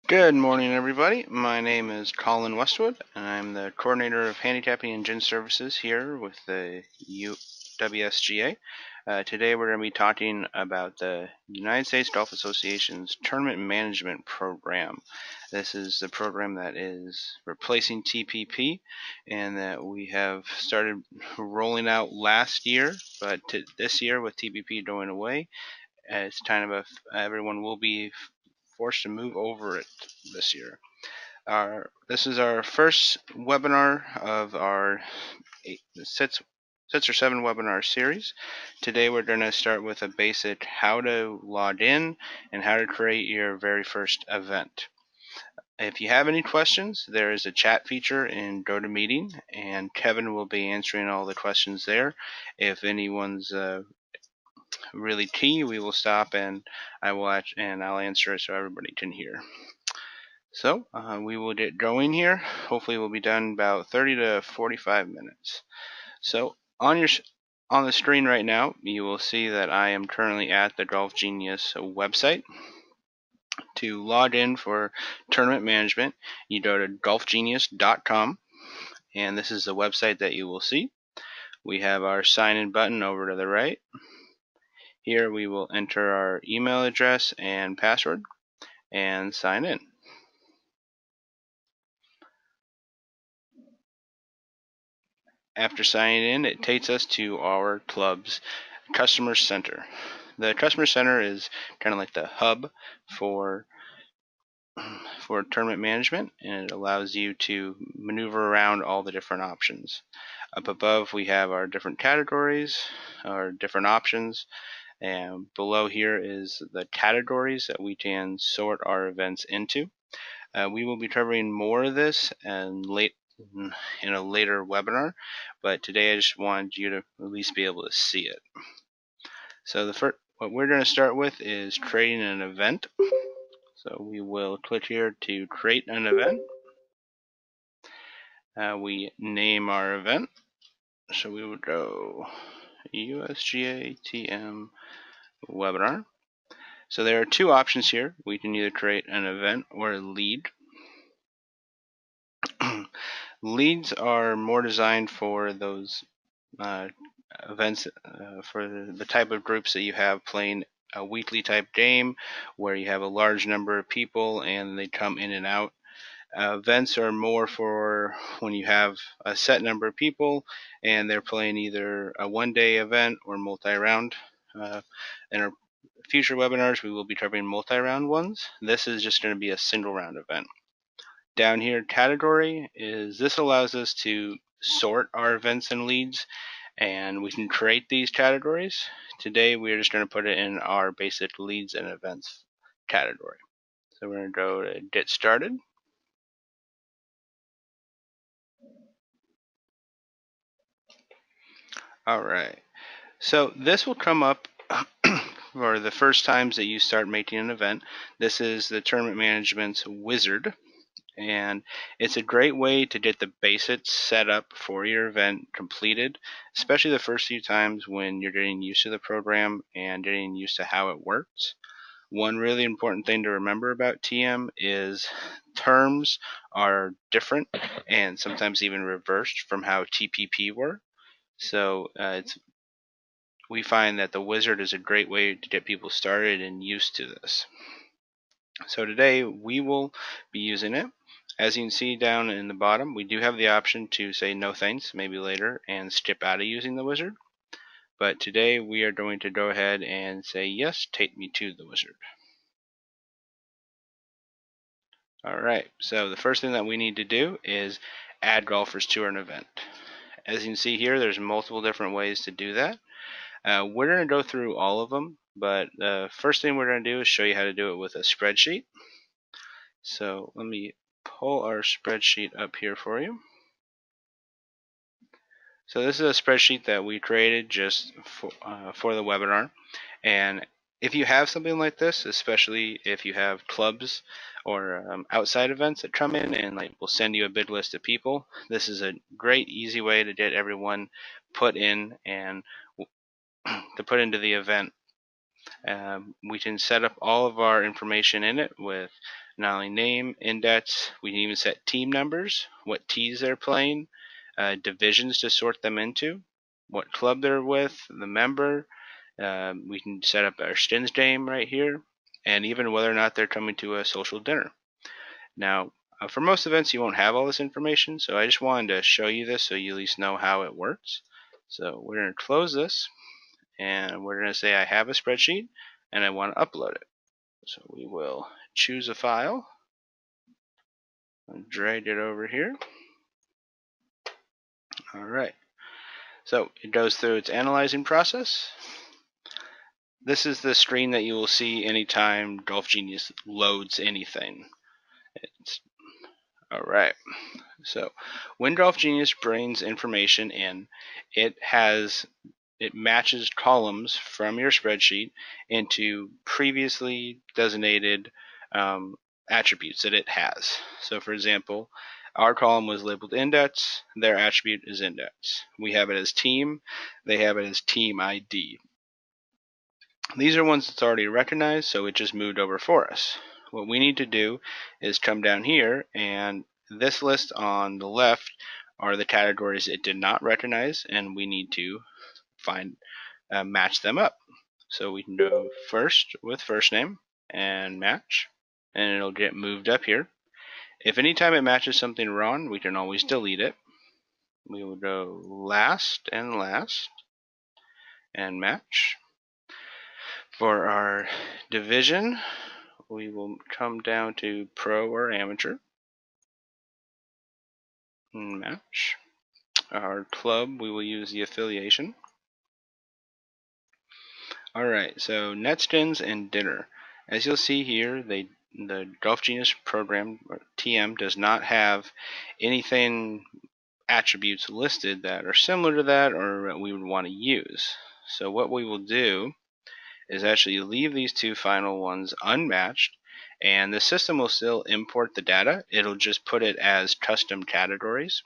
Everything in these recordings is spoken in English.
Good morning, everybody. My name is Colin Westwood, and I'm the coordinator of handicapping and gym services here with the USGA. Today we're going to be talking about the United States Golf Association's Tournament Management Program. This is the program that is replacing TPP and that we have started rolling out last year, but this year with TPP going away, it's kind of everyone will be forced to move over it this year. This is our first webinar of our 6 or 7 webinar series. Today we're going to start with a basic how to log in and how to create your very first event. If you have any questions, there is a chat feature in GoToMeeting, and Kevin will be answering all the questions there. If anyone's really key, we will stop and I'll answer it so everybody can hear. So we will get going here. Hopefully we'll be done in about 30 to 45 minutes. So on the screen right now, you will see that I am currently at the Golf Genius website. To log in for tournament management, you go to golfgenius.com, and this is the website that you will see. We have our sign in button over to the right. Here we will enter our email address and password and sign in. After signing in, it takes us to our club's Customer Center. The Customer Center is kind of like the hub for tournament management, and it allows you to maneuver around all the different options. Up above we have our different categories, our different options, and below here is the categories that we can sort our events into. We will be covering more of this in a later webinar, but today I just wanted you to at least be able to see it. So what we're going to start with is creating an event. So we will click here to create an event. We name our event. So we would go USGA TM webinar. So there are two options here. We can either create an event or a lead. Leads are more designed for those events, for the type of groups that you have playing a weekly type game where you have a large number of people and they come in and out. Events are more for when you have a set number of people and they're playing either a one-day event or multi-round. In our future webinars, we will be covering multi-round ones. This is just going to be a single-round event. Down here, category this allows us to sort our events and leads, and we can create these categories. Today, we're just going to put it in our basic leads and events category. So we're going to go to get started. All right. So this will come up for the first times that you start making an event. This is the Tournament Management's wizard, and it's a great way to get the basics set up for your event completed, especially the first few times when you're getting used to the program and getting used to how it works. One really important thing to remember about TM is terms are different and sometimes even reversed from how TPP works. So we find that the wizard is a great way to get people started and used to this. So today we will be using it. As you can see down in the bottom, we do have the option to say no thanks, maybe later, and skip out of using the wizard. But today we are going to go ahead and say yes, take me to the wizard. Alright, so the first thing that we need to do is add golfers to an event. As you can see here, there's multiple different ways to do that. We're going to go through all of them, but the first thing we're going to do is show you how to do it with a spreadsheet. So let me pull our spreadsheet up here for you. So this is a spreadsheet that we created just for the webinar. And if you have something like this, especially if you have clubs or outside events that come in and will send you a big list of people, this is a great, easy way to get everyone put in and to put into the event. We can set up all of our information in it with not only name, index, we can even set team numbers, what T's they're playing, divisions to sort them into, what club they're with, the member. We can set up our Stin's name right here, and even whether or not they're coming to a social dinner. Now, for most events, you won't have all this information, so I just wanted to show you this so you at least know how it works. So we're going to close this, and we're going to say I have a spreadsheet, and I want to upload it. So we will choose a file, and drag it over here. All right. So it goes through its analyzing process. This is the screen that you will see anytime Golf Genius loads anything. All right. So when Golf Genius brings information in, it matches columns from your spreadsheet into previously designated attributes that it has. So for example, our column was labeled index, their attribute is index. We have it as team, they have it as team ID. These are ones that's already recognized, so it just moved over for us. What we need to do is come down here, and this list on the left are the categories it did not recognize, and we need to match them up. So we can go first with first name and match, and it'll get moved up here. If anytime it matches something wrong, we can always delete it. We will go last and match. For our division, we will come down to pro or amateur and match. Our club, we will use the affiliation. Alright, so netskins and dinner. As you'll see here, the Golf Genius program, or TM, does not have anything attributes listed that are similar to that or that we would want to use. So what we will do is actually leave these two final ones unmatched, and the system will still import the data. It'll just put it as custom categories.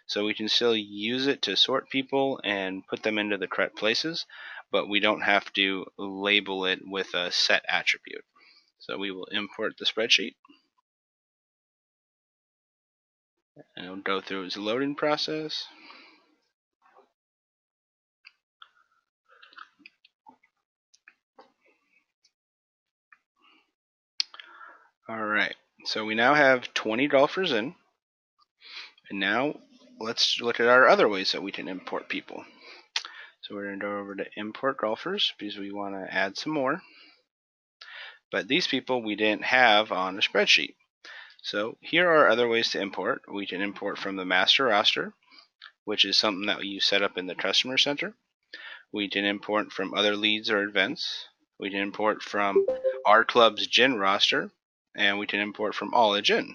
So we can still use it to sort people and put them into the correct places, but we don't have to label it with a set attribute. So we will import the spreadsheet, and it'll go through its loading process. Alright, so we now have 20 golfers in, and now let's look at our other ways that we can import people. So we're going to go over to import golfers because we want to add some more. But these people we didn't have on the spreadsheet. So here are other ways to import. We can import from the master roster, which is something that you set up in the customer center. We can import from other leads or events. We can import from our club's gin roster, and we can import from all a gin.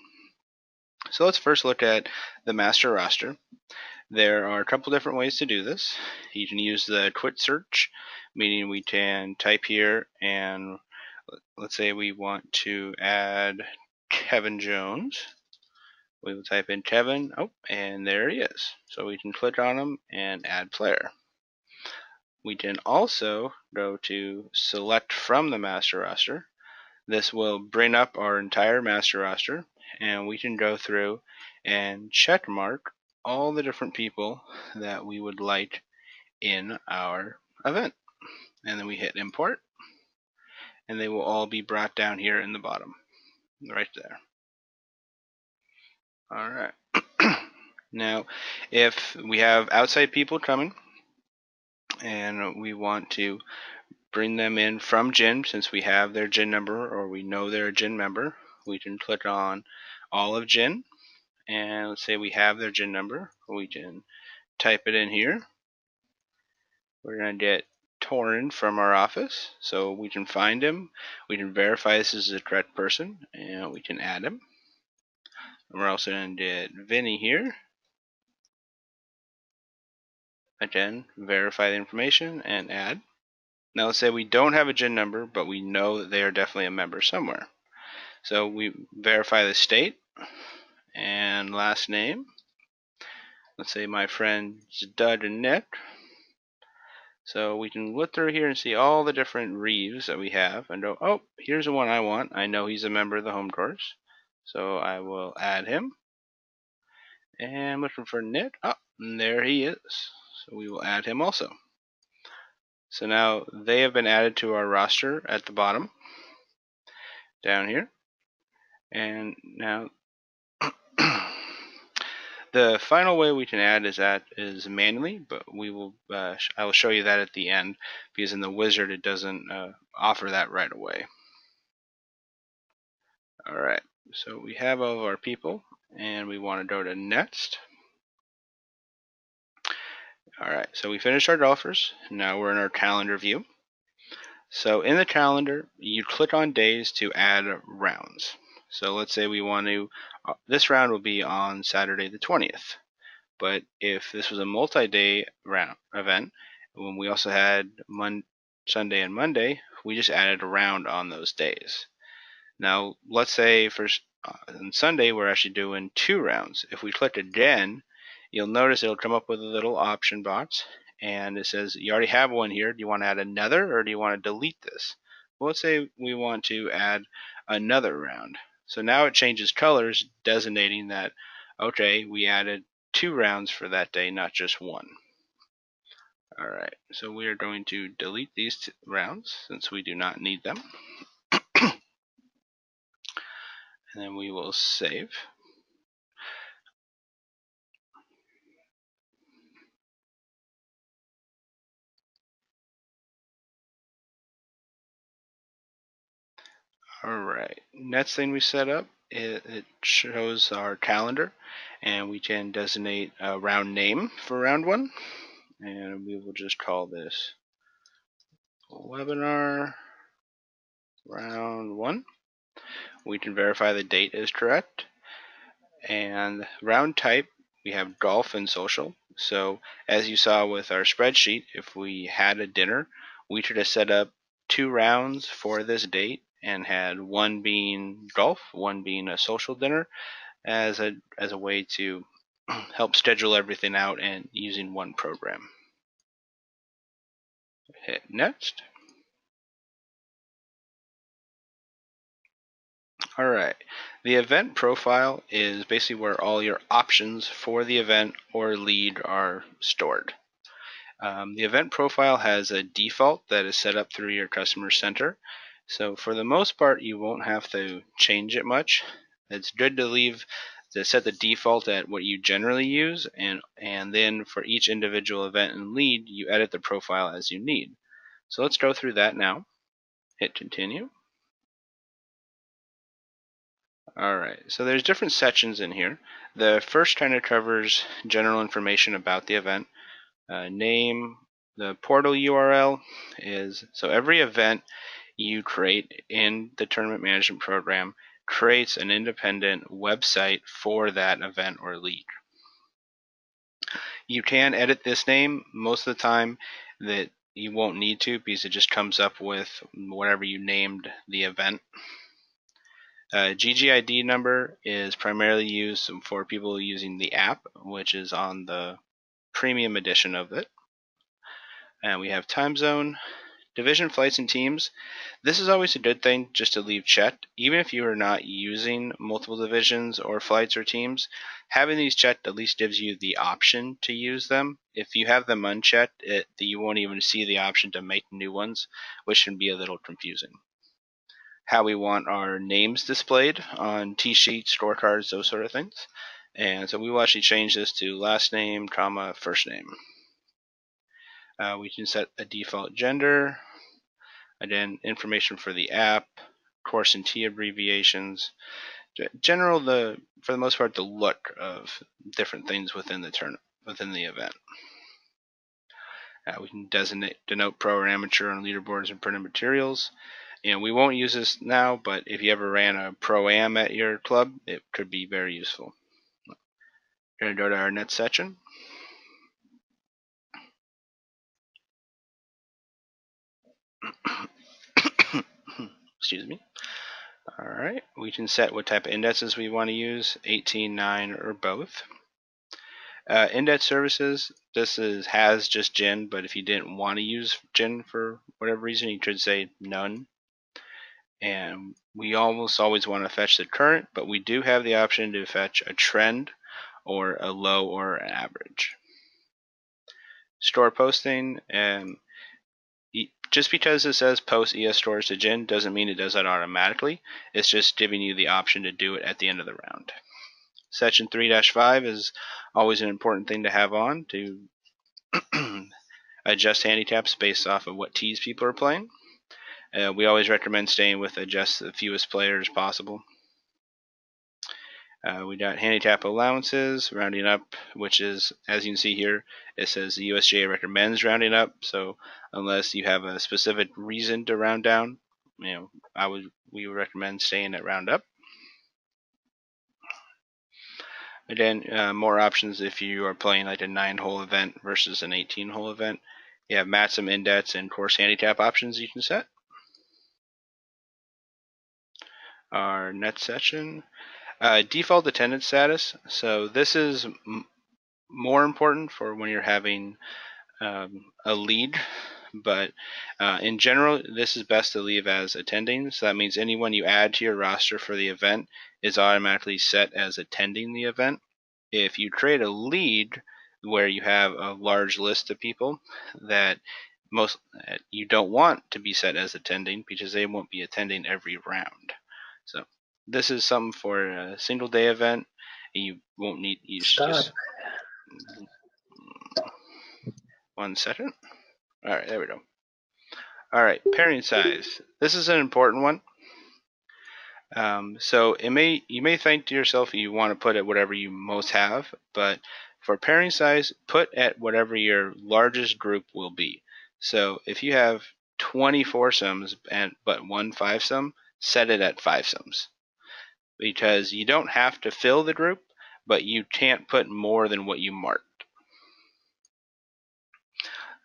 So let's first look at the master roster. There are a couple different ways to do this. You can use the quick search, meaning we can type here, and let's say we want to add Kevin Jones. We will type in Kevin, and there he is. So we can click on him and add player. We can also go to select from the master roster. This will bring up our entire master roster, and we can go through and check mark all the different people that we would like in our event. And then we hit import, and they will all be brought down here in the bottom, right there. Alright. Now, if we have outside people coming, and we want to bring them in from gin, since we have their gin number or we know they're a gin member, we can click on all of gin, and let's say we have their gin number. We can type it in here. We're going to get Torin from our office, so we can find him. We can verify this is the correct person, and we can add him. And we're also going to get Vinny here. Again, verify the information and add. Now let's say we don't have a gin number, but we know that they are definitely a member somewhere. So we verify the state and last name. Let's say my friends Doug and Nick. So we can look through here and see all the different Reeves that we have and go, oh, here's the one I want. I know he's a member of the home course. So I will add him. And looking for Ned. Oh, and there he is. So we will add him also. So now they have been added to our roster at the bottom down here. And now the final way we can add is manually, but I will show you that at the end, because in the wizard it doesn't offer that right away. Alright, so we have all of our people, and we want to go to next. Alright, so we finished our golfers. Now we're in our calendar view. So in the calendar, you click on days to add rounds. So let's say we want to, this round will be on Saturday the 20th. But if this was a multi-day round event, when we also had Sunday and Monday, we just added a round on those days. Now, let's say on Sunday we're actually doing 2 rounds. If we click again, you'll notice it'll come up with a little option box, and it says you already have one here. Do you want to add another, or do you want to delete this? Well, let's say we want to add another round. So now it changes colors, designating that, okay, we added 2 rounds for that day, not just 1. Alright, so we are going to delete these rounds since we do not need them. And then we will save. Alright, next thing we set up, it shows our calendar, and we can designate a round name for round 1, and we will just call this webinar round 1. We can verify the date is correct, and round type, we have golf and social. So as you saw with our spreadsheet, if we had a dinner, we could have set up 2 rounds for this date and had one being golf, one being a social dinner, as a way to help schedule everything out and using one program. Hit next. Alright, the event profile is basically where all your options for the event or lead are stored. The event profile has a default that is set up through your customer center. So for the most part, you won't have to change it much. It's good to set the default at what you generally use, and then for each individual event and lead, you edit the profile as you need. So let's go through that now. Hit continue. Alright, so there's different sections in here. The first kind of covers general information about the event. Name, the portal URL is, so every event you create in the tournament management program creates an independent website for that event or league. You can edit this name. Most of the time that you won't need to, because it just comes up with whatever you named the event. GGID number is primarily used for people using the app, which is on the premium edition of it. And we have time zone, division, flights, and teams. This is always a good thing just to leave checked. Even if you are not using multiple divisions or flights or teams, having these checked at least gives you the option to use them. If you have them unchecked, you won't even see the option to make new ones, which can be a little confusing. How we want our names displayed on T-sheets, scorecards, those sort of things. And so we will actually change this to last name, comma, first name. We can set a default gender, again, information for the app, course and T abbreviations, for the most part, the look of different things within the event. We can denote pro or amateur on leaderboards and printed materials. We won't use this now, but if you ever ran a pro-am at your club, it could be very useful. We're going to go to our next section. Excuse me. Alright, we can set what type of indexes we want to use, 18, 9, or both. Index services, has just gin, but if you didn't want to use gin for whatever reason, you could say none. And we almost always want to fetch the current, but we do have the option to fetch a trend or a low or an average. Store posting, just because it says post ES stores to gin doesn't mean it does that automatically. It's just giving you the option to do it at the end of the round. Section 3-5 is always an important thing to have on to adjust handicaps based off of what tees people are playing. We always recommend staying with adjust the fewest players possible. We got handicap allowances, rounding up, which is, as you can see here, it says the USGA recommends rounding up. So unless you have a specific reason to round down, we would recommend staying at round up. Again, more options if you are playing like a 9-hole event versus an 18-hole event. You have maximum index and course handicap options you can set. Our next section, default attendance status. So this is more important for when you're having a lead, but in general, this is best to leave as attending. So that means anyone you add to your roster for the event is automatically set as attending the event. If you create a lead where you have a large list of people that you don't want to be set as attending because they won't be attending every round. So this is something for a single day event. You won't need, just 1 second. All right, there we go. All right, pairing size. This is an important one. So you may think to yourself you want to put at whatever you most have, but for pairing size, put at whatever your largest group will be. So if you have 20 foursomes but 1 5-some, set it at 5-somes, because you don't have to fill the group, but you can't put more than what you marked.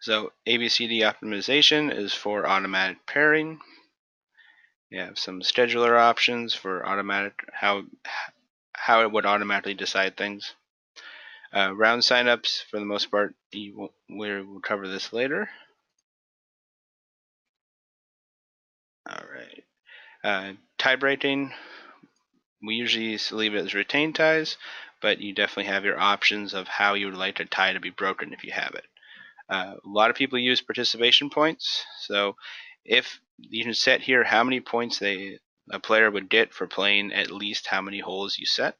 So ABCD optimization is for automatic pairing. You have some scheduler options for automatic how it would automatically decide things. Round signups, for the most part, we'll cover this later. All right. Tie breaking, we usually leave it as retained ties, but you definitely have your options of how you would like a tie to be broken if you have it. A lot of people use participation points, so if you can set here how many points a player would get for playing at least how many holes you set.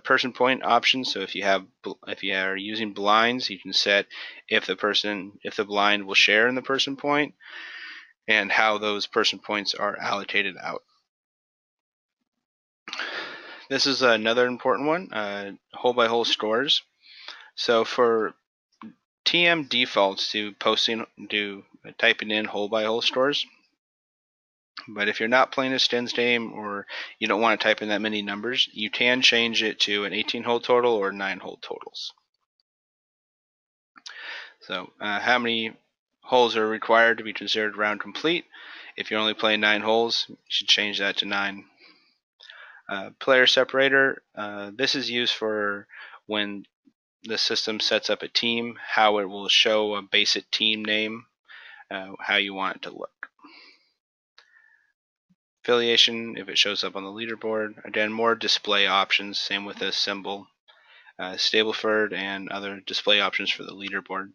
Person point options, so if you are using blinds, you can set if the blind will share in the person point and how those person points are allocated out. This is another important one, hole by hole scores. So for TM defaults to typing in hole by hole scores, but if you're not playing a Stens game or you don't want to type in that many numbers, you can change it to an 18-hole total or 9-hole totals. So how many holes are required to be considered round complete? If you're only playing 9 holes, you should change that to 9. Player separator, this is used for when the system sets up a team, how it will show a basic team name, how you want it to look. Affiliation, if it shows up on the leaderboard. Again, more display options, same with this symbol. Stableford and other display options for the leaderboard.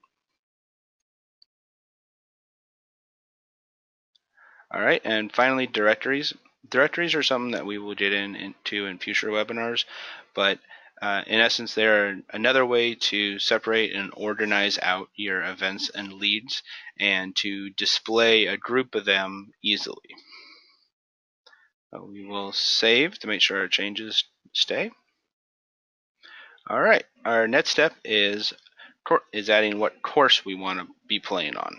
All right, and finally, directories. Directories are something that we will get into in future webinars, but in essence, they're another way to separate and organize out your events and leads and to display a group of them easily. We will save to make sure our changes stay. All right, our next step is adding what course we want to be playing on.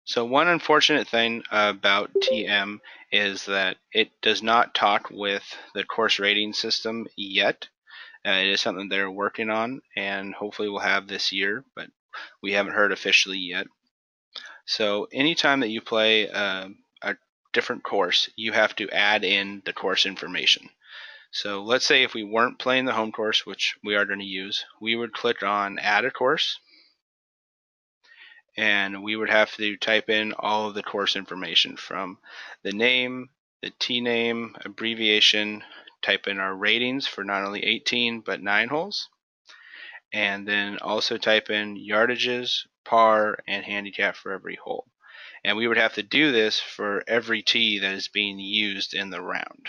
So one unfortunate thing about TM is that it does not talk with the course rating system yet. It is something they're working on and hopefully we'll have this year, but we haven't heard officially yet. So anytime that you play a different course, you have to add in the course information. So let's say if we weren't playing the home course, which we are going to use, we would click on add a course, and we would have to type in all of the course information from the name, the T name, abbreviation, type in our ratings for not only 18 but 9 holes, and then also type in yardages, par, and handicap for every hole. And we would have to do this for every tee that is being used in the round.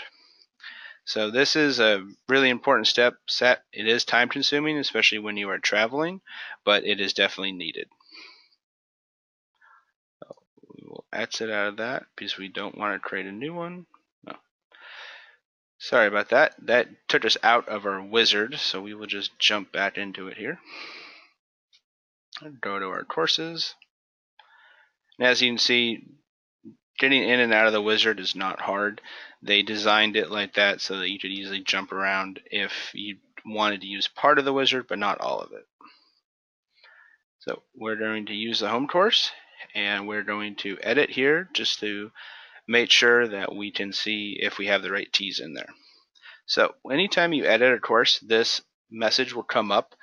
So this is a really important step. It is time consuming, especially when you are traveling, but it is definitely needed. We will exit out of that because we don't want to create a new one. No. Sorry about that. That took us out of our wizard, so we will just jump back into it here. Go to our courses. And as you can see, getting in and out of the wizard is not hard. They designed it like that so that you could easily jump around if you wanted to use part of the wizard but not all of it. So we're going to use the home course, and we're going to edit here just to make sure that we can see if we have the right tees in there. So anytime you edit a course, this message will come up.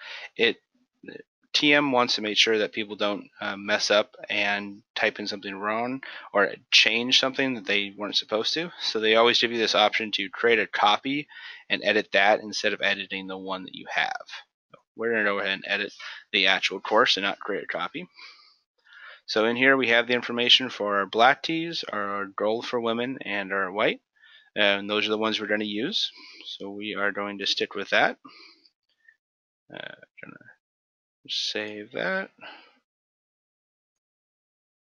TM wants to make sure that people don't mess up and type in something wrong or change something that they weren't supposed to. So they always give you this option to create a copy and edit that instead of editing the one that you have. We're going to go ahead and edit the actual course and not create a copy. So in here we have the information for our black tees, our gold for women, and our white. And those are the ones we're going to use. So we are going to stick with that. Gonna save that.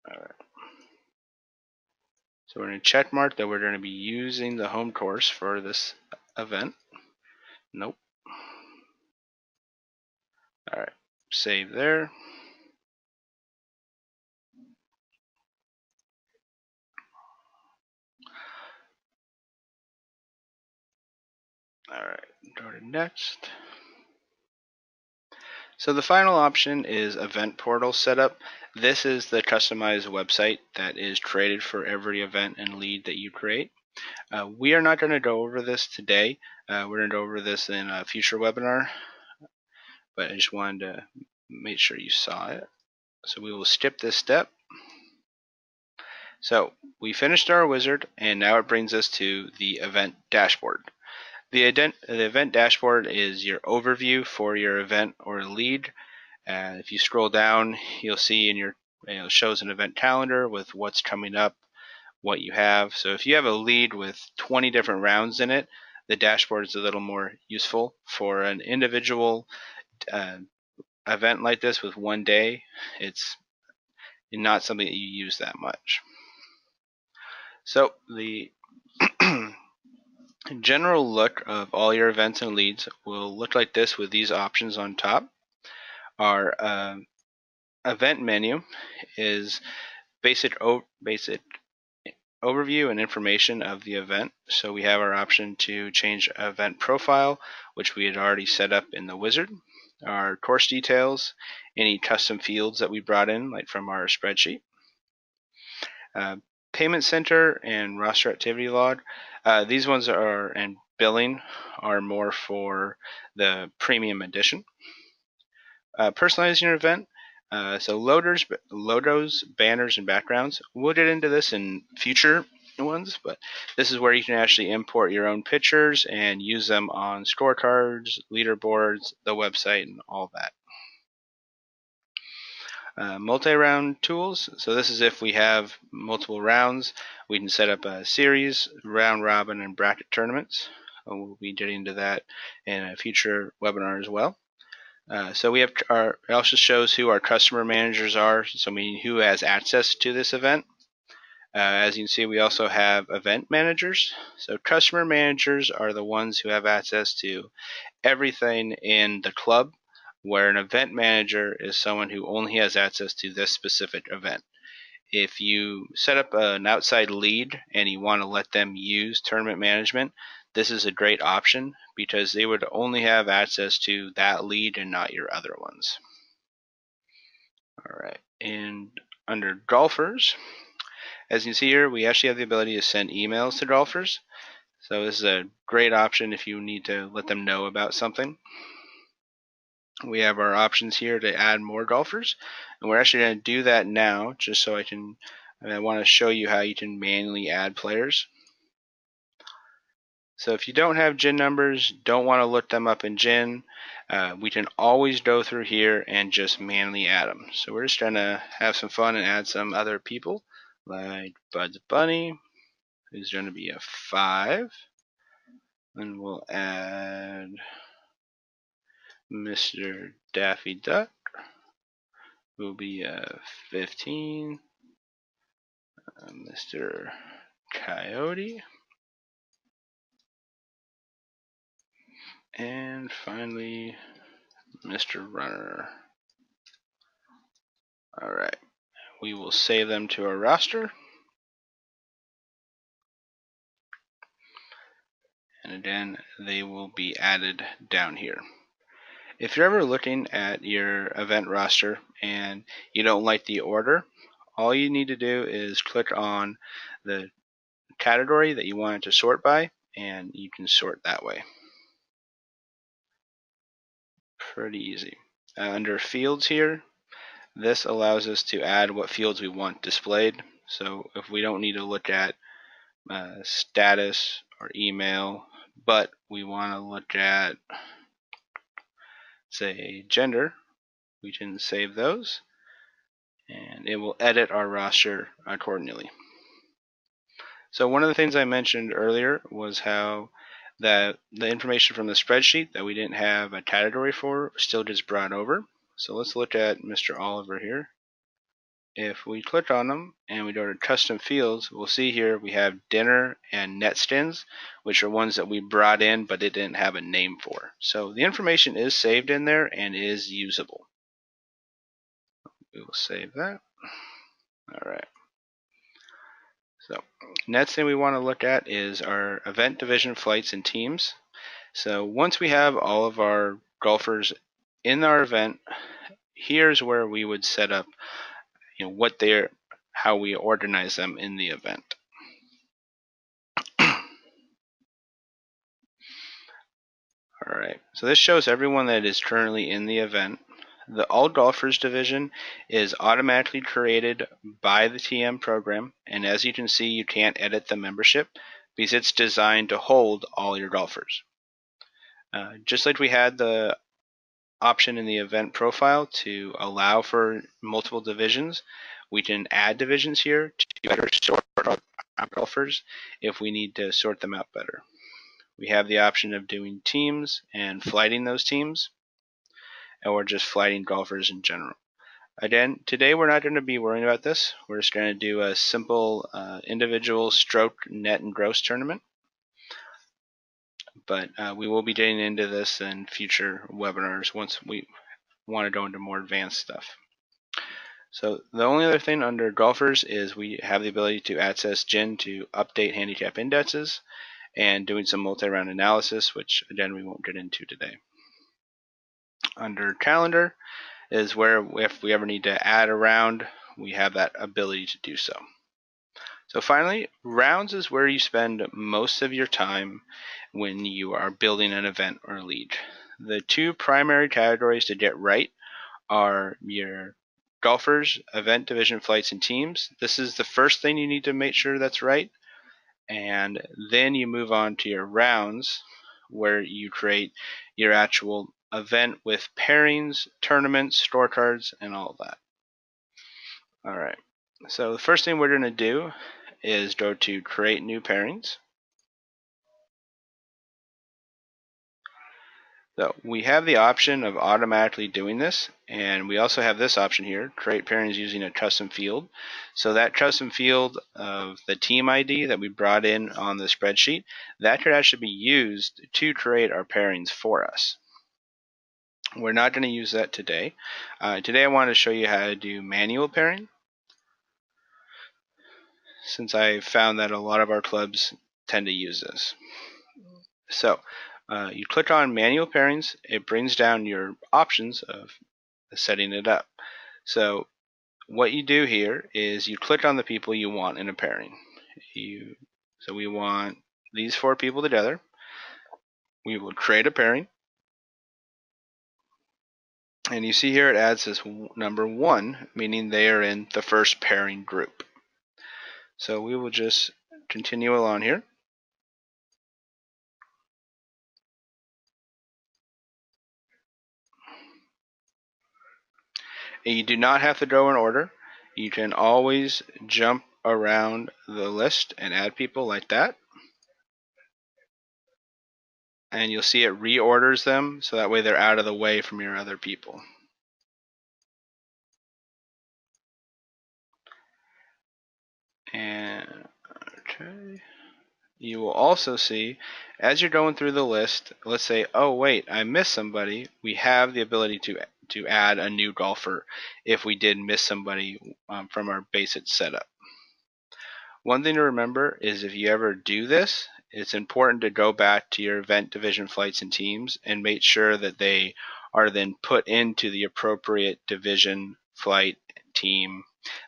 Alright. So we're going to check mark that we're going to be using the home course for this event. Nope. Alright. Save there. Alright. Go to next. So the final option is event portal setup. This is the customized website that is created for every event and lead that you create. We are not going to go over this today. We're going to go over this in a future webinar, but I just wanted to make sure you saw it. So we will skip this step. So we finished our wizard, and now it brings us to the event dashboard. The event dashboard is your overview for your event or lead. If you scroll down, you'll see in your it shows an event calendar with what's coming up, what you have. So if you have a lead with 20 different rounds in it, the dashboard is a little more useful. For an individual event like this with one day, it's not something that you use that much. So the general look of all your events and leads will look like this with these options on top. Our event menu is basic overview and information of the event. So we have our option to change event profile, which we had already set up in the wizard. Our course details, any custom fields that we brought in, like from our spreadsheet. Payment center and roster activity log. These ones are, and billing are more for the premium edition. Personalizing your event. So logos, banners, and backgrounds. We'll get into this in future ones, but this is where you can actually import your own pictures and use them on scorecards, leaderboards, the website, and all that. Multi-round tools. So this is if we have multiple rounds, we can set up a series, round robin, and bracket tournaments. We'll be getting into that in a future webinar as well. So we have it also shows who our customer managers are, so meaning who has access to this event. As you can see, we also have event managers. So customer managers are the ones who have access to everything in the club, where an event manager is someone who only has access to this specific event. If you set up an outside lead and you want to let them use tournament management, this is a great option because they would only have access to that lead and not your other ones. All right, and under golfers, as you can see here, we actually have the ability to send emails to golfers. So this is a great option if you need to let them know about something. We have our options here to add more golfers, and we're actually going to do that now, just so I want to show you how you can manually add players. So if you don't have GIN numbers, don't want to look them up in GIN, we can always go through here and just manually add them. So we're just going to have some fun and add some other people, like Bud's Bunny, who's going to be a 5. And we'll add Mr. Daffy Duck, who will be a 15. Mr. Coyote. And finally, Mr. Runner. Alright, we will save them to our roster. And again, they will be added down here. If you're ever looking at your event roster and you don't like the order, all you need to do is click on the category that you want it to sort by, and you can sort that way. Pretty easy. Under fields here, this allows us to add what fields we want displayed. So if we don't need to look at status or email, but we want to look at, say, gender, we can save those, and it will edit our roster accordingly. So one of the things I mentioned earlier was how that the information from the spreadsheet that we didn't have a category for still gets brought over. So let's look at Mr. Oliver here. If we click on them and we go to custom fields, we'll see here we have dinner and net skins, which are ones that we brought in but it didn't have a name for. So the information is saved in there and is usable. We will save that. Alright. So next thing we want to look at is our event division flights and teams. So once we have all of our golfers in our event, here's where we would set up how we organize them in the event. Alright, so this shows everyone that is currently in the event. The All Golfers division is automatically created by the TM program, and as you can see, you can't edit the membership because it's designed to hold all your golfers. Just like we had the option in the event profile to allow for multiple divisions, we can add divisions here to better sort out our golfers if we need to sort them out better. We have the option of doing teams and flighting those teams, or just flighting golfers in general. Again, today we're not going to be worrying about this. We're just going to do a simple individual stroke, net, and gross tournament. But we will be getting into this in future webinars once we want to go into more advanced stuff. So the only other thing under golfers is we have the ability to access GIN to update handicap indexes and doing some multi-round analysis, which again we won't get into today. Under calendar is where if we ever need to add a round, we have that ability to do so. So finally, rounds is where you spend most of your time when you are building an event or a league. The two primary categories to get right are your golfers, event division flights, and teams. This is the first thing you need to make sure that's right. And then you move on to your rounds, where you create your actual event with pairings, tournaments, scorecards, and all of that. Alright, so the first thing we're going to do is go to create new pairings. So we have the option of automatically doing this, and we also have this option here, create pairings using a custom field. So that custom field of the team ID that we brought in on the spreadsheet, that could actually be used to create our pairings for us. We're not going to use that today. Today I want to show you how to do manual pairing, since I found that a lot of our clubs tend to use this. So you click on manual pairings, it brings down your options of setting it up. So what you do here is you click on the people you want in a pairing. So we want these 4 people together. We will create a pairing. And you see here it adds this number 1, meaning they are in the first pairing group. So we will just continue along here. And you do not have to go in order. You can always jump around the list and add people like that. And you'll see it reorders them, so that way they're out of the way from your other people. And okay, you will also see as you're going through the list, let's say, oh wait, I missed somebody, we have the ability to add a new golfer if we did miss somebody from our basic setup. One thing to remember is if you ever do this, it's important to go back to your event division flights and teams and make sure that they are then put into the appropriate division flight team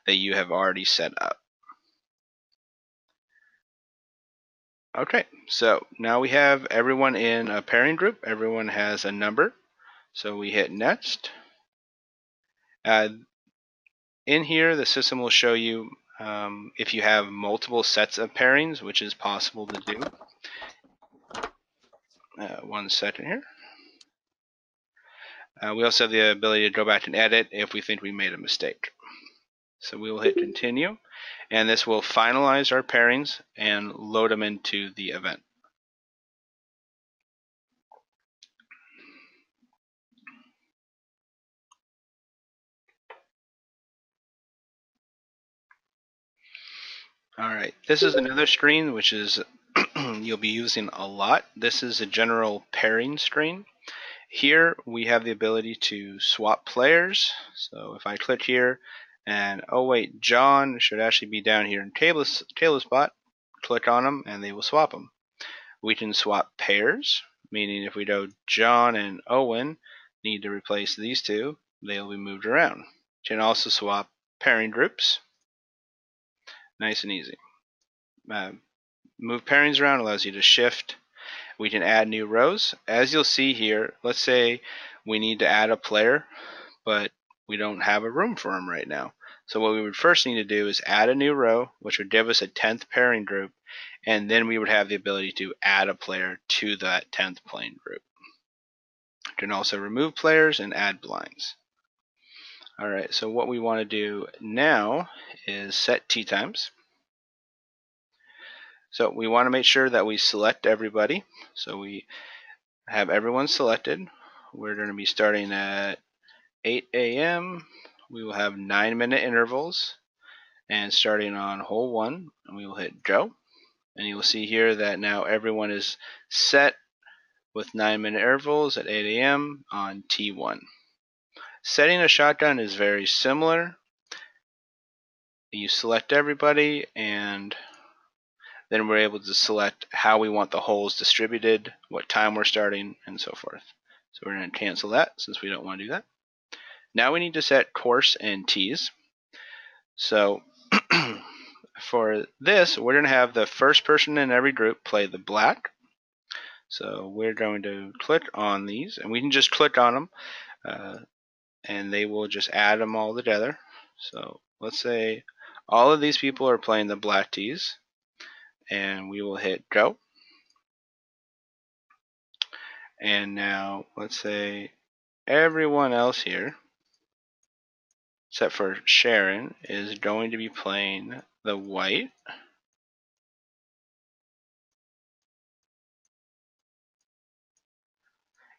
that you have already set up. Okay, so now we have everyone in a pairing group. Everyone has a number. So we hit next. In here, the system will show you if you have multiple sets of pairings, which is possible to do. 1 second here. We also have the ability to go back and edit if we think we made a mistake. So we will hit continue, and this will finalize our pairings and load them into the event. Alright, this is another screen which is you'll be using a lot. This is a general pairing screen. Here we have the ability to swap players. So if I click here and oh wait, John should actually be down here in table spot, click on them and they will swap them. We can swap pairs, meaning if we go John and Owen need to replace these two, they'll be moved around. You can also swap pairing groups. Nice and easy. Move pairings around allows you to shift. We can add new rows. As you'll see here, let's say we need to add a player, but we don't have a room for him right now. So what we would first need to do is add a new row, which would give us a 10th pairing group, and then we would have the ability to add a player to that 10th playing group. You can also remove players and add blinds. Alright, so what we want to do now is set tee times. So we want to make sure that we select everybody. So we have everyone selected. We're going to be starting at 8 a.m. We will have 9-minute intervals. And starting on hole 1, we will hit go. And you will see here that now everyone is set with 9-minute intervals at 8 a.m. on T1. Setting a shotgun is very similar. You select everybody and then we're able to select how we want the holes distributed, what time we're starting, and so forth. So we're going to cancel that since we don't want to do that. Now we need to set course and tees. So for this, we're going to have the first person in every group play the black. So we're going to click on these, and we can just click on them, and they will just add them all together. So let's say all of these people are playing the black tees, and we will hit go. And now let's say everyone else here, except for Sharon, is going to be playing the white.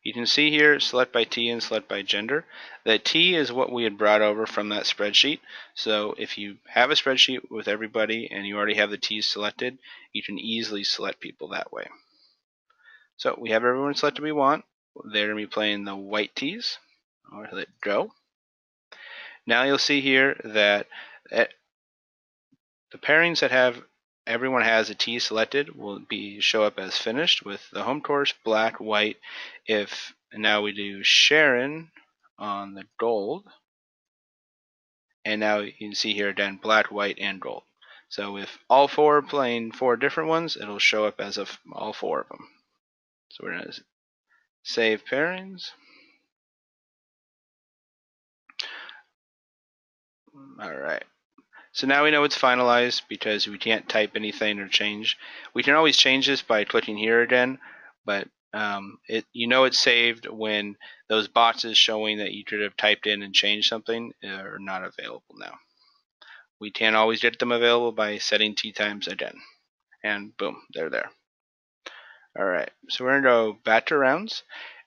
You can see here, select by T and select by gender. The T is what we had brought over from that spreadsheet. So if you have a spreadsheet with everybody and you already have the T's selected, you can easily select people that way. So we have everyone selected we want. They're going to be playing the white T's. I'll hit go. Now you'll see here that the pairings that have everyone has a T selected will show up as finished with the home course, black, white. If now we do Sharon on the gold, and now you can see here again black, white, and gold. So if all four are playing four different ones, it'll show up as all four of them. So we're going to save pairings. All right. So now we know it's finalized because we can't type anything or change. We can always change this by clicking here again, but you know it's saved when those boxes showing that you could have typed in and changed something are not available now. We can always get them available by setting T times again. And boom, they're there. All right, so we're going to go back to rounds.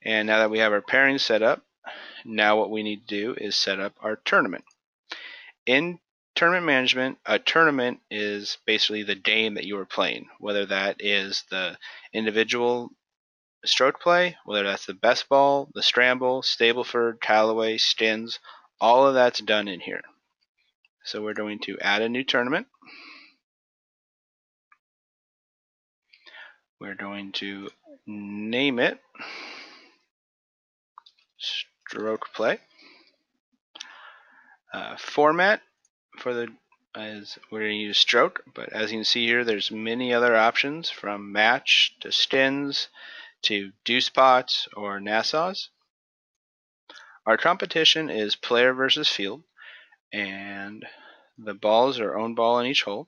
And now that we have our pairings set up, now what we need to do is set up our tournament. In tournament management, a tournament is basically the game that you are playing, whether that is the individual stroke play, whether that's the best ball, the scramble, Stableford, Callaway, Stins, all of that's done in here. So we're going to add a new tournament. We're going to name it Stroke Play. Format for the is we're going to use stroke, but as you can see here, there's many other options from match to stins to deuce pots or Nassaus. Our competition is player versus field, and the balls are own ball in each hole.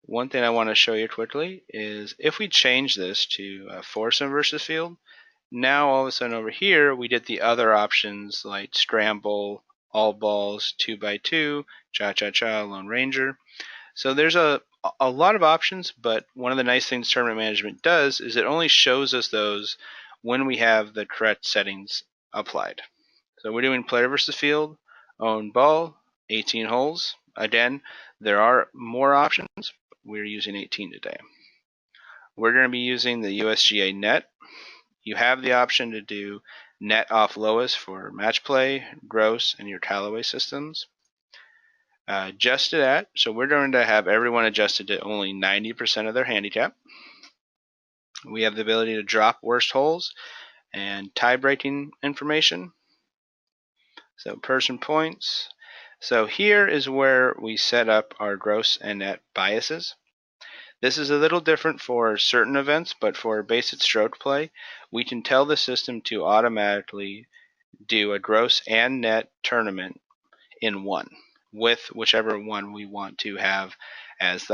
One thing I want to show you quickly is if we change this to foursome versus field, now all of a sudden over here we get the other options like scramble, all balls, 2x2, cha-cha-cha, Lone Ranger. So there's a lot of options, but one of the nice things tournament management does is it only shows us those when we have the correct settings applied. So we're doing player versus field, own ball, 18 holes. Again, there are more options. We're using 18 today. We're going to be using the USGA net. You have the option to do net off lowest for match play, gross, and your Callaway systems. Adjusted at, so we're going to have everyone adjusted to only 90% of their handicap. We have the ability to drop worst holes and tie-breaking information. So person points. So here is where we set up our gross and net biases. This is a little different for certain events, but for basic stroke play, we can tell the system to automatically do a gross and net tournament in one, with whichever one we want to have as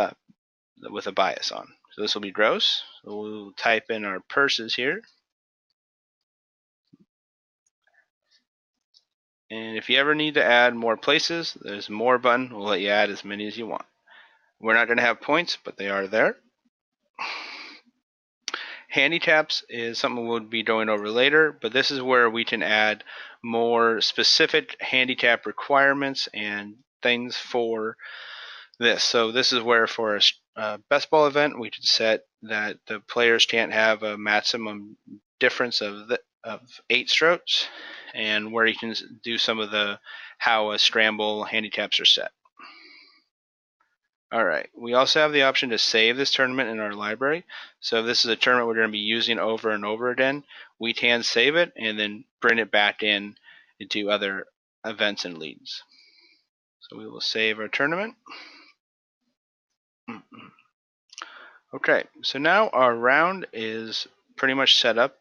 with a bias on. So this will be gross. So we'll type in our purses here. And if you ever need to add more places, there's more button. We'll let you add as many as you want. We're not going to have points, but they are there. Handicaps is something we'll be going over later, but this is where we can add more specific handicap requirements and things for this. So this is where for a best ball event, we could set that the players can't have a maximum difference of 8 strokes, and where you can do some of the how a scramble handicaps are set. All right, we also have the option to save this tournament in our library. So if this is a tournament we're going to be using over and over again, we can save it and then bring it back in into other events and leagues. So we will save our tournament. Okay, so now our round is pretty much set up.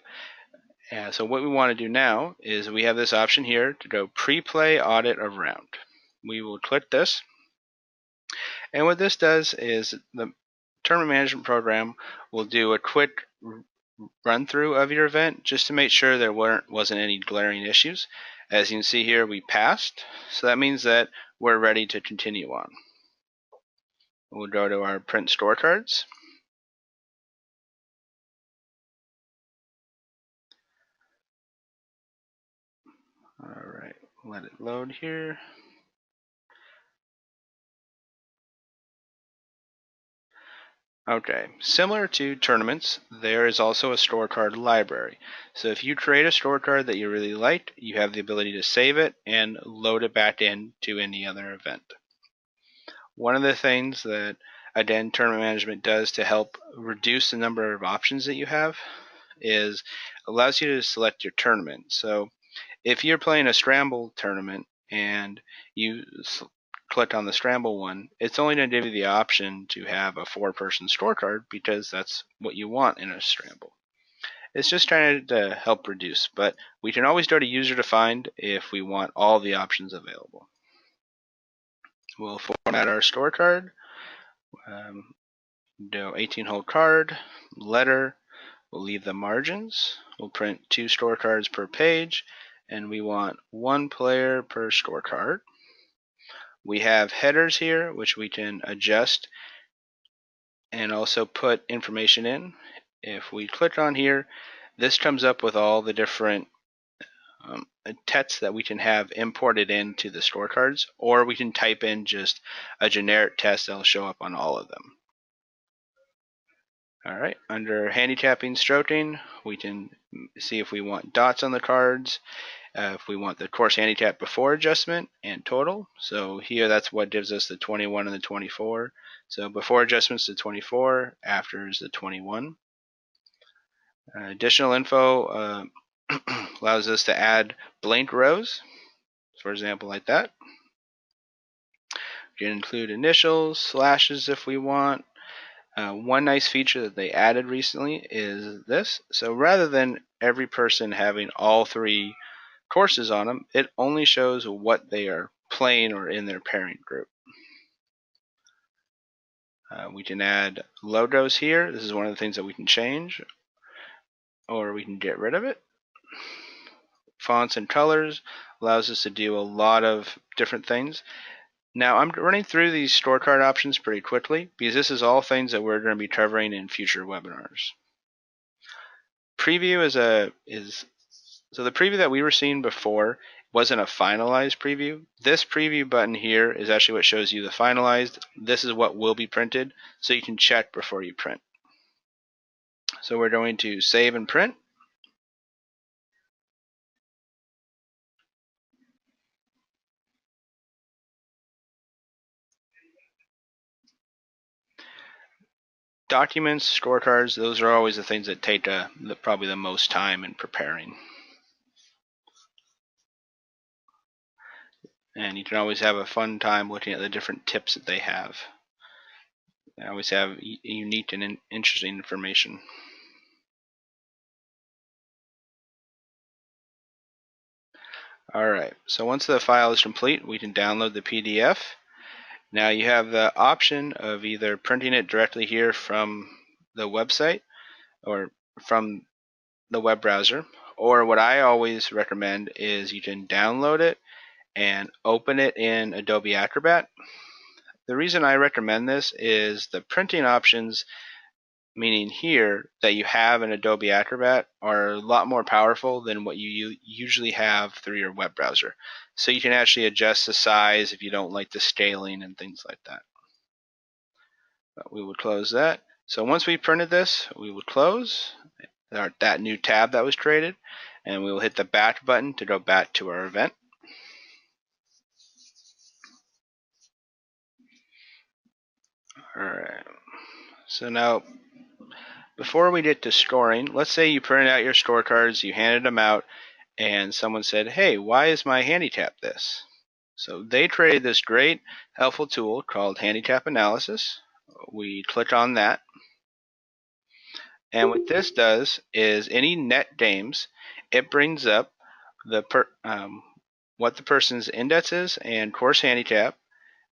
So what we want to do now is we have this option here to go pre-play audit of round. We will click this. And what this does is the tournament management program will do a quick run through of your event just to make sure there wasn't any glaring issues. As you can see here, we passed, so that means that we're ready to continue on. We'll go to our print scorecards. Alright, let it load here. Okay, similar to tournaments, there is also a scorecard library. So if you create a scorecard that you really liked, you have the ability to save it and load it back in to any other event. One of the things that, again, tournament management does to help reduce the number of options that you have is allows you to select your tournament. So if you're playing a scramble tournament and you click on the scramble one, it's only going to give you the option to have a 4-person scorecard because that's what you want in a scramble. It's just trying to help reduce, but we can always go to user defined if we want all the options available. We'll format our scorecard, do 18-hole card, letter, we'll leave the margins, we'll print 2 scorecards per page, and we want 1 player per scorecard. We have headers here, which we can adjust and also put information in. If we click on here, this comes up with all the different text that we can have imported into the scorecards, or we can type in just a generic text that'll show up on all of them. Alright, under handicapping stroking, we can see if we want dots on the cards, if we want the course handicap before adjustment and total. So here that's what gives us the 21 and the 24. So before adjustments the 24, after is the 21. Additional info allows us to add blank rows, for example like that. We can include initials, slashes if we want. One nice feature that they added recently is this. So rather than every person having all 3 courses on them, it only shows what they are playing or in their pairing group. We can add logos here. This is one of the things that we can change, or we can get rid of it. Fonts and colors allows us to do a lot of different things. Now I'm running through these scorecard options pretty quickly because this is all things that we're going to be covering in future webinars. Preview so the preview that we were seeing before wasn't a finalized preview. This preview button here is actually what shows you the finalized. This is what will be printed, so you can check before you print. So we're going to save and print. Documents, scorecards, those are always the things that take probably the most time in preparing. And you can always have a fun time looking at the different tips that they have. They always have unique and interesting information. Alright, so once the file is complete, we can download the PDF. Now you have the option of either printing it directly here from the website or from the web browser, or what I always recommend is you can download it and open it in Adobe Acrobat. The reason I recommend this is the printing options, meaning here, that you have in Adobe Acrobat are a lot more powerful than what you usually have through your web browser. So you can actually adjust the size if you don't like the scaling and things like that. But we would close that. So once we printed this, we would close that new tab that was created, and we will hit the back button to go back to our event. Alright, so now before we get to scoring, let's say you printed out your scorecards, you handed them out, and someone said, hey, why is my handicap this? So they created this great helpful tool called handicap analysis. We click on that, and what this does is any net games, it brings up what the person's index is and course handicap,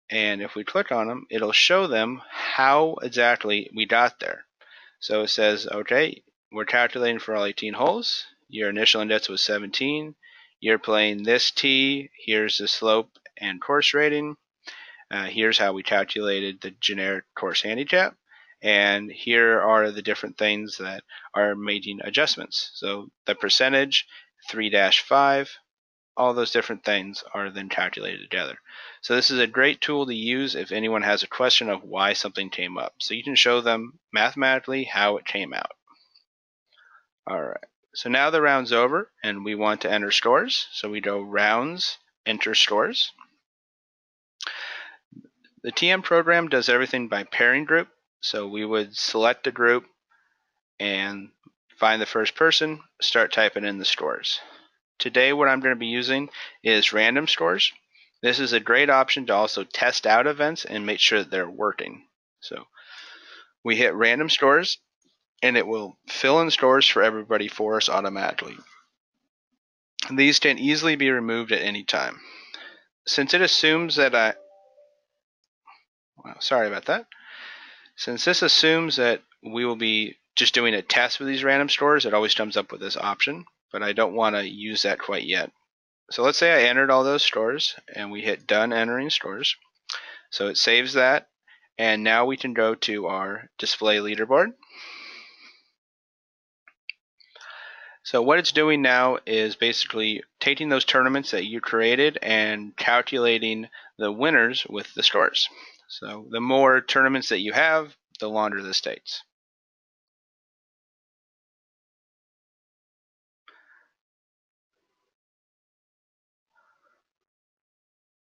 and if we click on them, it'll show them how exactly we got there. So it says, okay, we're calculating for all 18 holes. Your initial index was 17. You're playing this tee. Here's the slope and course rating. Here's how we calculated the generic course handicap. And here are the different things that are making adjustments. So the percentage, 3-5, all those different things are then calculated together. So this is a great tool to use if anyone has a question of why something came up. So you can show them mathematically how it came out. Alright, so now the round's over and we want to enter scores. So we go rounds, enter scores. The TM program does everything by pairing group. So we would select a group and find the first person, start typing in the scores. Today what I'm going to be using is random scores. This is a great option to also test out events and make sure that they're working. So we hit random stores, and it will fill in stores for everybody for us automatically. These can easily be removed at any time. Since it assumes that sorry about that. Since this assumes that we will be just doing a test with these random stores, it always comes up with this option, but I don't want to use that quite yet. So let's say I entered all those stores, and we hit done entering stores. So it saves that, and now we can go to our display leaderboard. So what it's doing now is basically taking those tournaments that you created and calculating the winners with the stores. So the more tournaments that you have, the longer this takes.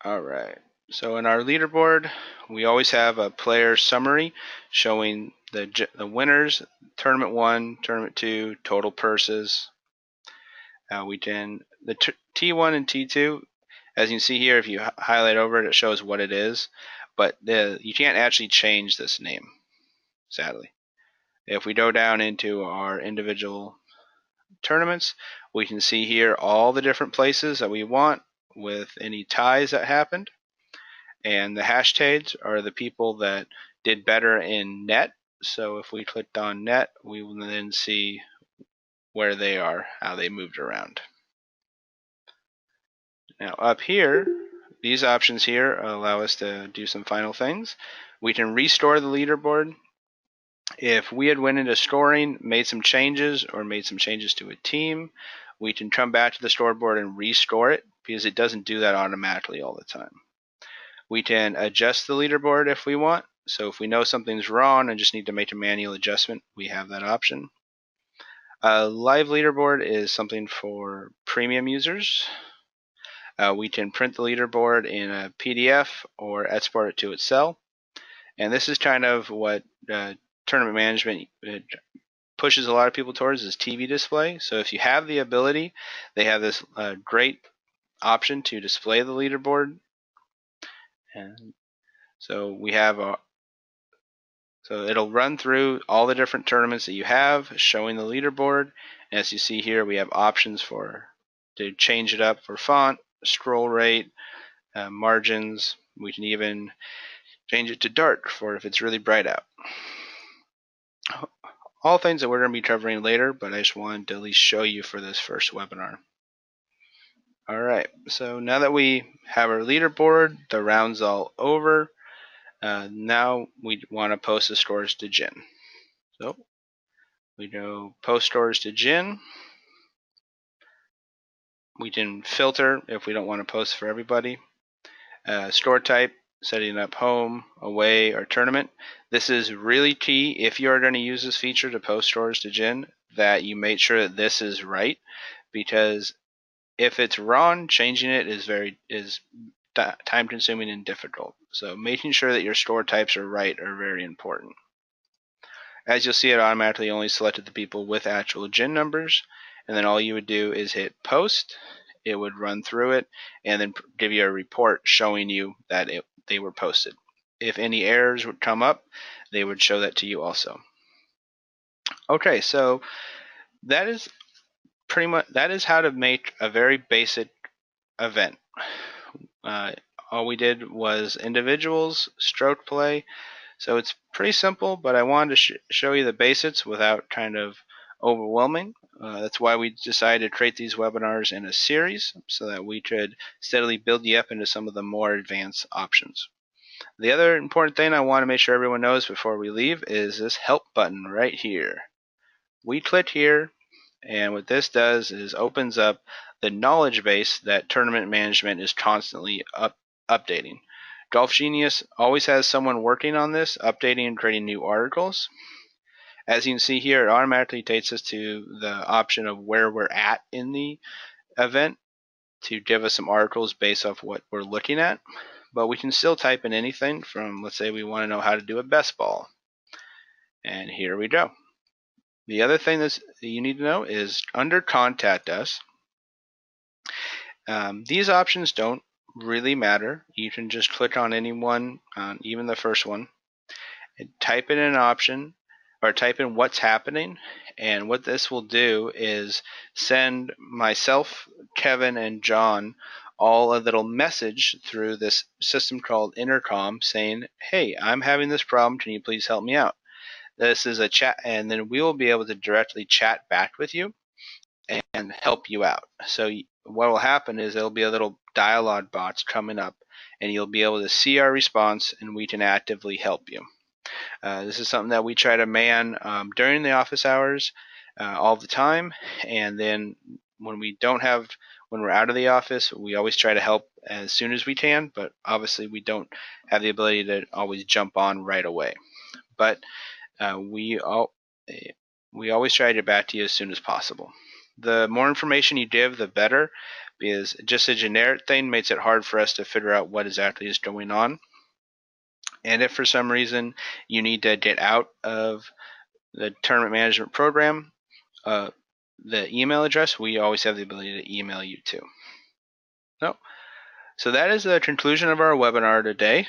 Alright, so in our leaderboard, we always have a player summary showing the winners, tournament 1, tournament 2, total purses. The T1 and T2, as you can see here, if you highlight over it, it shows what it is, but you can't actually change this name, sadly. If we go down into our individual tournaments, we can see here all the different places that we want with any ties that happened. And the hashtags are the people that did better in net. So if we clicked on net, we will then see where they are, how they moved around. Now up here, these options here allow us to do some final things. We can restore the leaderboard. If we had went into scoring, made some changes, or made some changes to a team, we can come back to the scoreboard and restore it, because it doesn't do that automatically all the time. We can adjust the leaderboard if we want. So if we know something's wrong and just need to make a manual adjustment, we have that option. A live leaderboard is something for premium users. We can print the leaderboard in a PDF or export it to Excel. And this is kind of what tournament management pushes a lot of people towards, is TV display. So if you have the ability, they have this great option to display the leaderboard. And so we have so it'll run through all the different tournaments that you have, showing the leaderboard. And as you see here, we have options to change it up for font, scroll rate, margins. We can even change it to dark for if it's really bright out. All things that we're going to be covering later, but I just wanted to at least show you for this first webinar. Alright, so now that we have our leaderboard, the round's all over. Now we want to post the scores to Gin. So we go post scores to Gin. We can filter if we don't want to post for everybody. Store type, setting up home, away, or tournament. This is really key if you are going to use this feature to post scores to Gin, that you make sure that this is right, because if it's wrong, changing it is time consuming and difficult. So making sure that your store types are right are very important. As you'll see, it automatically only selected the people with actual Gin numbers, and then all you would do is hit post. It would run through it and then give you a report showing you that they were posted. If any errors would come up, they would show that to you also. Okay, so that is how to make a very basic event. All we did was individuals, stroke play. So it's pretty simple, but I wanted to show you the basics without kind of overwhelming. That's why we decided to create these webinars in a series, so that we could steadily build you up into some of the more advanced options. The other important thing I want to make sure everyone knows before we leave is this help button right here. We click here, and what this does is opens up the knowledge base that tournament management is constantly updating. Golf Genius always has someone working on this, updating and creating new articles. As you can see here, it automatically takes us to the option of where we're at in the event to give us some articles based off what we're looking at. But we can still type in anything from, let's say we want to know how to do a best ball. And here we go. The other thing that you need to know is under Contact Us, these options don't really matter. You can just click on any one, even the first one, and type in an option or type in what's happening. And what this will do is send myself, Kevin, and John all a little message through this system called Intercom saying, hey, I'm having this problem. Can you please help me out? This is a chat, and then we will be able to directly chat back with you and help you out. So what will happen is there'll be a little dialogue box coming up, and you'll be able to see our response, and we can actively help you. This is something that we try to man during the office hours all the time, and then when we're out of the office, we always try to help as soon as we can, but obviously we don't have the ability to always jump on right away. But we always try to get back to you as soon as possible. The more information you give, the better, because just a generic thing makes it hard for us to figure out what exactly is going on. And if for some reason you need to get out of the tournament management program, the email address, we always have the ability to email you too. So that is the conclusion of our webinar today.